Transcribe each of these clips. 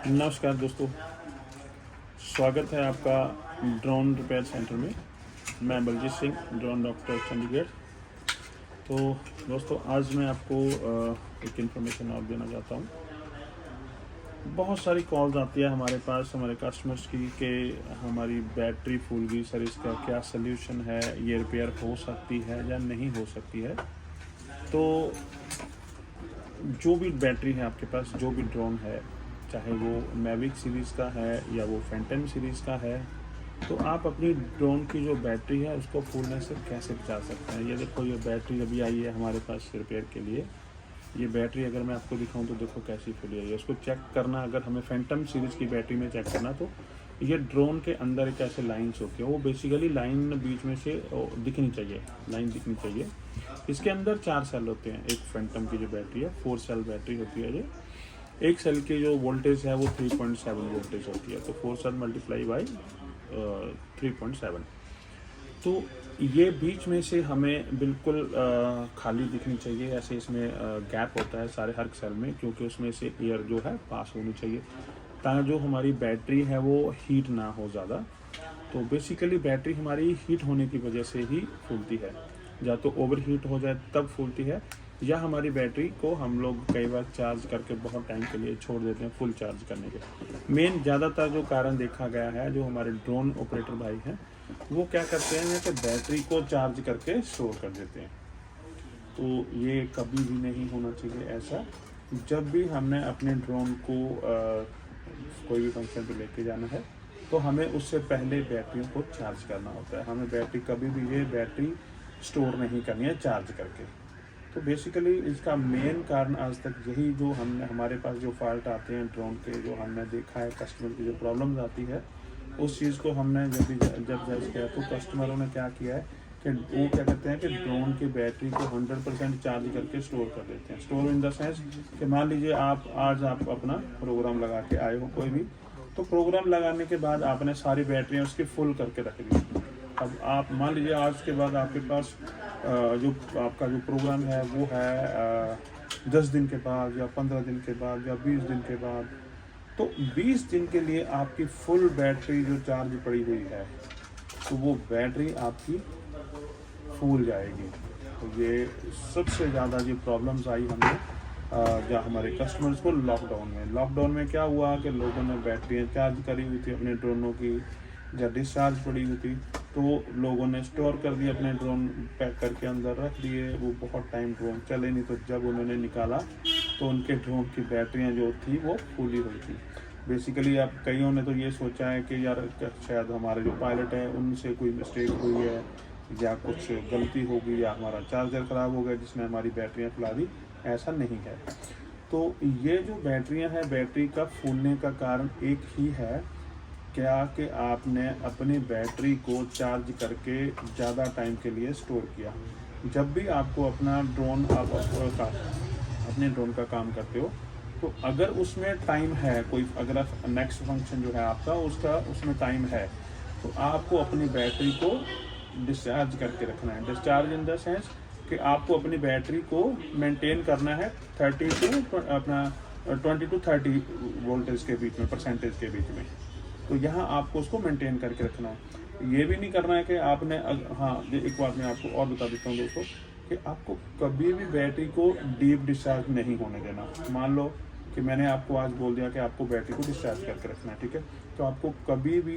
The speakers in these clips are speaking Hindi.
नमस्कार दोस्तों, स्वागत है आपका ड्रोन रिपेयर सेंटर में। मैं बलजीत सिंह, ड्रोन डॉक्टर चंडीगढ़। तो दोस्तों, आज मैं आपको एक इन्फॉर्मेशन और देना चाहता हूँ। बहुत सारी कॉल्स आती है हमारे पास, हमारे कस्टमर्स की, कि हमारी बैटरी फूल गई सर, इसका क्या सल्यूशन है, ये रिपेयर हो सकती है या नहीं हो सकती है। तो जो भी बैटरी है आपके पास, जो भी ड्रोन है, चाहे वो मैविक सीरीज़ का है या वो फैंटम सीरीज़ का है, तो आप अपनी ड्रोन की जो बैटरी है उसको फूलने से कैसे बचा सकते हैं। ये देखो, ये बैटरी अभी आई है हमारे पास रिपेयर के लिए। ये बैटरी अगर मैं आपको दिखाऊं तो देखो कैसी फूली है। इसको चेक करना, अगर हमें फैंटम सीरीज़ की बैटरी में चेक करना, तो ये ड्रोन के अंदर एक ऐसे लाइन्स होती है, वो बेसिकली लाइन बीच में से दिखनी चाहिए, लाइन दिखनी चाहिए। इसके अंदर 4 सेल होते हैं। एक फैंटम की जो बैटरी है 4 सेल बैटरी होती है। ये एक सेल की जो वोल्टेज है वो 3.7 वोल्टेज होती है। तो 4 सेल मल्टीप्लाई बाई 3.7। तो ये बीच में से हमें बिल्कुल खाली दिखनी चाहिए। ऐसे इसमें गैप होता है सारे हर सेल में, क्योंकि उसमें से एयर जो है पास होनी चाहिए, ताकि जो हमारी बैटरी है वो हीट ना हो ज़्यादा। तो बेसिकली बैटरी हमारी हीट होने की वजह से ही फूलती है। या तो ओवर हीट हो जाए तब फूलती है, या हमारी बैटरी को हम लोग कई बार चार्ज करके बहुत टाइम के लिए छोड़ देते हैं फुल चार्ज करने के। मेन ज़्यादातर जो कारण देखा गया है, जो हमारे ड्रोन ऑपरेटर भाई हैं, वो क्या करते हैं कि बैटरी को चार्ज करके स्टोर कर देते हैं। तो ये कभी भी नहीं होना चाहिए ऐसा। जब भी हमने अपने ड्रोन को कोई भी फंक्शन पे लेके जाना है, तो हमें उससे पहले बैटरियों को चार्ज करना होता है। हमें बैटरी कभी भी ये बैटरी स्टोर नहीं करनी है चार्ज करके। तो बेसिकली इसका मेन कारण आज तक यही, जो हमने हमारे पास जो फॉल्ट आते हैं ड्रोन के, जो हमने देखा है कस्टमर की जो प्रॉब्लम्स आती है, उस चीज़ को हमने जब जज किया, तो कस्टमरों ने क्या किया है कि वो क्या करते हैं कि ड्रोन की बैटरी को 100% चार्ज करके स्टोर कर देते हैं। स्टोर इन द सेंस कि मान लीजिए आज आप अपना प्रोग्राम लगा के आए हो कोई भी, तो प्रोग्राम लगाने के बाद आपने सारी बैटरियाँ उसकी फुल करके रख दी। अब आप मान लीजिए आज के बाद आपके पास जो आपका जो प्रोग्राम है वो है 10 दिन के बाद या 15 दिन के बाद या 20 दिन के बाद, तो 20 दिन के लिए आपकी फुल बैटरी जो चार्ज पड़ी हुई है, तो वो बैटरी आपकी फूल जाएगी। तो ये सबसे ज़्यादा जो प्रॉब्लम्स आई हमें या हमारे कस्टमर्स को लॉकडाउन में क्या हुआ कि लोगों ने बैटरियाँ चार्ज करी हुई थी अपने ड्रोनों की, या डिस्चार्ज पड़ी हुई थी, तो लोगों ने स्टोर कर दिए अपने ड्रोन, पैक करके अंदर रख दिए। वो बहुत टाइम ड्रोन चले नहीं, तो जब उन्होंने निकाला तो उनके ड्रोन की बैटरियां जो थी वो फूली हुई थी। बेसिकली अब कईयों ने तो ये सोचा है कि यार शायद हमारे जो पायलट हैं उनसे कोई मिस्टेक हुई है, या कुछ गलती होगी, या हमारा चार्जर ख़राब हो गया जिसने हमारी बैटरियाँ फुला दी। ऐसा नहीं है। तो ये जो बैटरियाँ हैं, बैटरी का फूलने का कारण एक ही है, क्या कि आपने अपनी बैटरी को चार्ज करके ज़्यादा टाइम के लिए स्टोर किया। जब भी आपको अपना ड्रोन अपने ड्रोन का काम करते हो, तो अगर उसमें टाइम है कोई, अगर नेक्स्ट फंक्शन जो है आपका उसमें टाइम है, तो आपको अपनी बैटरी को डिस्चार्ज करके रखना है। डिस्चार्ज इन द सेंस कि आपको अपनी बैटरी को मेंटेन करना है 20 to 30 वोल्टेज के बीच में, परसेंटेज के बीच में। तो यहाँ आपको उसको मेंटेन करके रखना है। ये भी नहीं करना है कि आपने हाँ, एक बात मैं आपको और बता देता हूँ दोस्तों, कि आपको कभी भी बैटरी को डीप डिस्चार्ज नहीं होने देना। मान लो कि मैंने आपको आज बोल दिया कि आपको बैटरी को डिस्चार्ज करके रखना है, ठीक है, तो आपको कभी भी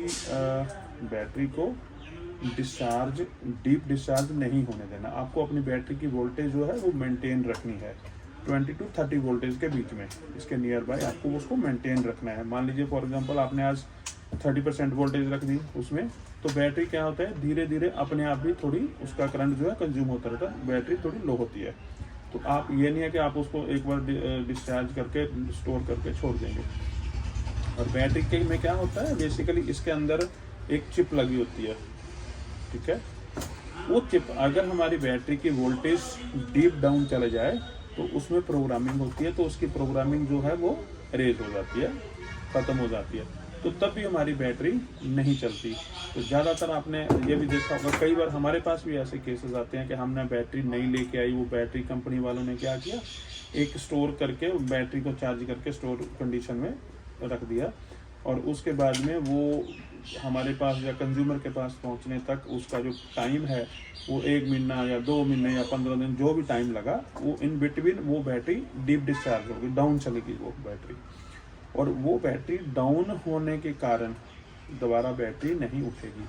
बैटरी को डीप डिस्चार्ज नहीं होने देना। आपको अपनी बैटरी की वोल्टेज जो है वो मेंटेन रखनी है 20 to 30 वोल्टेज के बीच में, इसके नियर बाय आपको उसको मेंटेन रखना है। मान लीजिए फॉर एग्जांपल आपने आज 30% वोल्टेज रख दी उसमें, तो बैटरी क्या होता है, धीरे धीरे अपने आप भी थोड़ी उसका करंट जो है कंज्यूम होता रहता है, बैटरी थोड़ी लो होती है। तो आप ये नहीं है कि आप उसको एक बार डिस्चार्ज करके स्टोर करके छोड़ देंगे। और बैटरी के में क्या होता है, बेसिकली इसके अंदर एक चिप लगी होती है, ठीक है। वो चिप अगर हमारी बैटरी की वोल्टेज डीप डाउन चले जाए, तो उसमें प्रोग्रामिंग होती है, तो उसकी प्रोग्रामिंग जो है वो रेज हो जाती है, ख़त्म हो जाती है, तो तब भी हमारी बैटरी नहीं चलती। तो ज़्यादातर आपने ये भी देखा होगा, कई बार हमारे पास भी ऐसे केसेस आते हैं कि हमने बैटरी नहीं लेके आई, वो बैटरी कंपनी वालों ने क्या किया, एक स्टोर करके बैटरी को चार्ज करके स्टोर कंडीशन में रख दिया, और उसके बाद में वो हमारे पास या कंज्यूमर के पास पहुंचने तक उसका जो टाइम है वो 1 महीना या 2 महीने या 15 दिन जो भी टाइम लगा, वो इन बिटवीन वो बैटरी डीप डिस्चार्ज होगी, डाउन चलेगी वो बैटरी। और वो बैटरी डाउन होने के कारण दोबारा बैटरी नहीं उठेगी,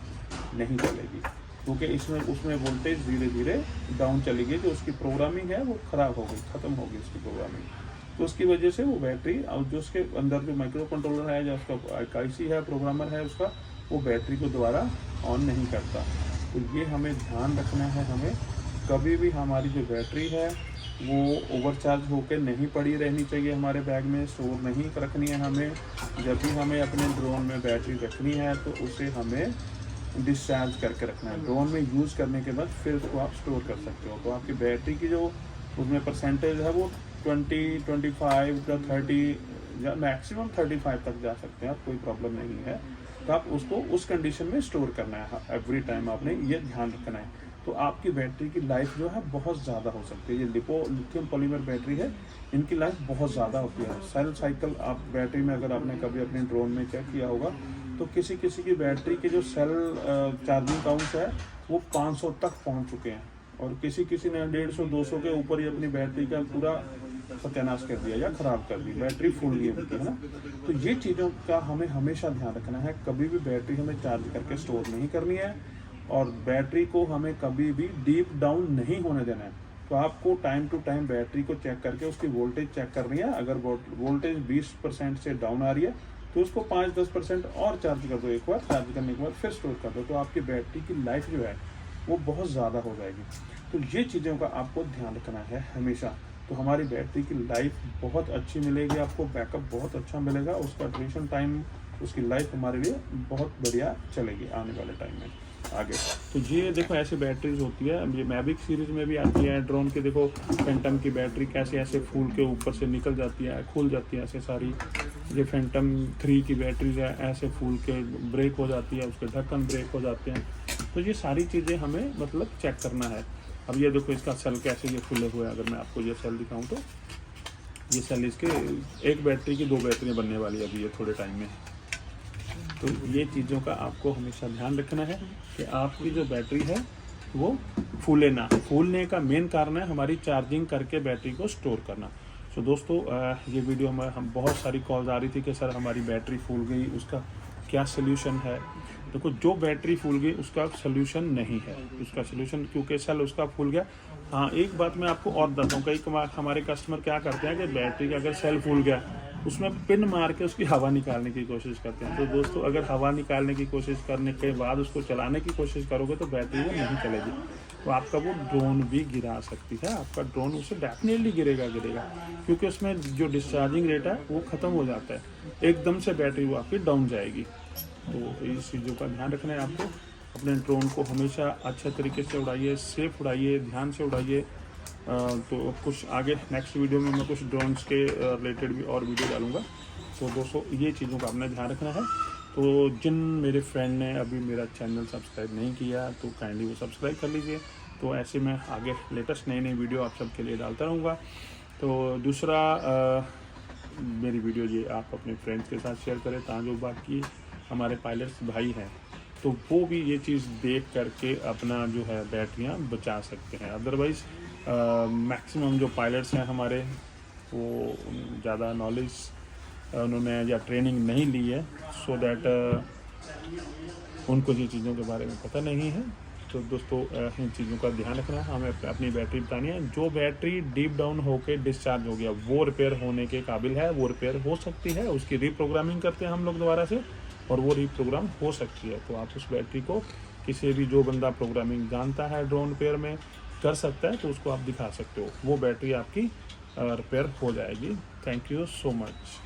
नहीं चलेगी, क्योंकि इसमें उसमें वोल्टेज धीरे धीरे डाउन चलेगी, जो उसकी प्रोग्रामिंग है वो ख़राब हो गई, ख़त्म हो गई उसकी प्रोग्रामिंग। तो उसकी वजह से वो बैटरी और जो उसके अंदर जो माइक्रो कंट्रोलर है या उसका आईसी है, प्रोग्रामर है उसका, वो बैटरी को दोबारा ऑन नहीं करता। तो ये हमें ध्यान रखना है, हमें कभी भी हमारी जो बैटरी है वो ओवरचार्ज होकर नहीं पड़ी रहनी चाहिए, हमारे बैग में स्टोर नहीं रखनी है हमें। जब भी हमें अपने ड्रोन में बैटरी रखनी है तो उसे हमें डिस्चार्ज करके रखना है। ड्रोन में यूज़ करने के बाद फिर उसको आप स्टोर कर सकते हो। तो आपकी बैटरी की जो उसमें परसेंटेज है वो 20, 25 या 30 या मैक्सिमम 35 तक जा सकते हैं आप, कोई प्रॉब्लम नहीं है। तो आप उसको उस कंडीशन में स्टोर करना है एवरी टाइम, आपने ये ध्यान रखना है। तो आपकी बैटरी की लाइफ जो है बहुत ज़्यादा हो सकती है। ये लिथियम पॉलीमर बैटरी है, इनकी लाइफ बहुत ज़्यादा होती है। सेल साइकिल आप बैटरी में अगर आपने कभी अपने ड्रोन में चेक किया होगा तो किसी किसी की बैटरी के जो सेल चार्जिंग काउंट है वो 500 तक पहुंच चुके हैं, और किसी किसी ने 150, 200 के ऊपर ही अपनी बैटरी का पूरा सत्यानाश कर दिया या ख़राब कर दी, बैटरी फुल गई उनकी, है ना। तो ये चीज़ों का हमें हमेशा ध्यान रखना है, कभी भी बैटरी हमें चार्ज करके स्टोर नहीं करनी है, और बैटरी को हमें कभी भी डीप डाउन नहीं होने देना है। तो आपको टाइम टू टाइम बैटरी को चेक करके उसकी वोल्टेज चेक करनी है। अगर वोल्टेज 20% से डाउन आ रही है तो उसको 5-10% और चार्ज कर दो, एक बार चार्ज करने के बाद फिर स्टोर कर दो, तो आपकी बैटरी की लाइफ जो है वो बहुत ज़्यादा हो जाएगी। तो ये चीज़ों का आपको ध्यान रखना है हमेशा। तो हमारी बैटरी की लाइफ बहुत अच्छी मिलेगी, आपको बैकअप बहुत अच्छा मिलेगा, उसका ड्यूरेशन टाइम, उसकी लाइफ हमारे लिए बहुत बढ़िया चलेगी आने वाले टाइम में आगे। तो ये देखो ऐसी बैटरीज होती है, ये मैविक सीरीज में भी आती है ड्रोन की। देखो फैंटम की बैटरी कैसे ऐसे फूल के ऊपर से निकल जाती है, खुल जाती है ऐसे सारी। ये फैंटम 3 की बैटरीज है, ऐसे फूल के ब्रेक हो जाती है, उसके ढक्कन ब्रेक हो जाते हैं। तो ये सारी चीज़ें हमें मतलब चेक करना है। अब ये देखो इसका सेल कैसे ये फुले हुए हैं। अगर मैं आपको ये सेल दिखाऊं तो ये सेल इसके एक बैटरी की 2 बैटरियाँ बनने वाली है अभी ये थोड़े टाइम में। तो ये चीज़ों का आपको हमेशा ध्यान रखना है कि आपकी जो बैटरी है वो फूले ना। फूलने का मेन कारण है हमारी चार्जिंग करके बैटरी को स्टोर करना। तो दोस्तों ये वीडियो हम बहुत सारी कॉल्स आ रही थी कि सर हमारी बैटरी फूल गई, उसका क्या सल्यूशन है। देखो जो बैटरी फूल गई उसका सल्यूशन नहीं है, उसका सल्यूशन क्योंकि सेल उसका फूल गया। हाँ एक बात मैं आपको और बताता हूँ, कई हमारे कस्टमर क्या करते हैं कि बैटरी का अगर सेल फूल गया उसमें पिन मार के उसकी हवा निकालने की कोशिश करते हैं। तो दोस्तों अगर हवा निकालने की कोशिश करने के बाद उसको चलाने की कोशिश करोगे तो बैटरी वो नहीं चलेगी, तो आपका वो ड्रोन भी गिरा सकती है। आपका ड्रोन उससे डेफिनेटली गिरेगा, क्योंकि उसमें जो डिस्चार्जिंग रेट है वो ख़त्म हो जाता है, एकदम से बैटरी वो आपकी डाउन जाएगी। तो इस चीज़ों का ध्यान रखना है आपको। अपने ड्रोन को हमेशा अच्छे तरीके से उड़ाइए, सेफ उड़ाइए, ध्यान से उड़ाइए। तो कुछ आगे नेक्स्ट वीडियो में मैं कुछ ड्रोन्स के रिलेटेड भी और वीडियो डालूंगा। तो दोस्तों ये चीज़ों का आपने ध्यान रखना है। तो जिन मेरे फ्रेंड ने अभी मेरा चैनल सब्सक्राइब नहीं किया तो काइंडली वो सब्सक्राइब कर लीजिए। तो ऐसे मैं आगे लेटेस्ट नई वीडियो आप सबके लिए डालता रहूँगा। तो दूसरा मेरी वीडियो ये आप अपने फ्रेंड्स के साथ शेयर करें ताकि जो बाकी हमारे पायलट्स भाई हैं तो वो भी ये चीज़ देख करके अपना जो है बैटरियाँ बचा सकते हैं। अदरवाइज़ मैक्सिमम जो पायलट्स हैं हमारे वो ज़्यादा नॉलेज उन्होंने या ट्रेनिंग नहीं ली है, सो दैट उनको ये चीज़ों के बारे में पता नहीं है। तो दोस्तों इन चीज़ों का ध्यान रखना है, हमें अपनी बैटरी बतानी है। जो बैटरी डीप डाउन होकर डिस्चार्ज हो गया वो रिपेयर होने के काबिल है, वो रिपेयर हो सकती है, उसकी रीप्रोग्रामिंग करते हैं हम लोग दोबारा से और वो रीप्रोग्राम हो सकती है। तो आप उस बैटरी को किसी भी जो बंदा प्रोग्रामिंग जानता है ड्रोन रिपेयर में कर सकता है तो उसको आप दिखा सकते हो, वो बैटरी आपकी रिपेयर हो जाएगी। Thank you so much.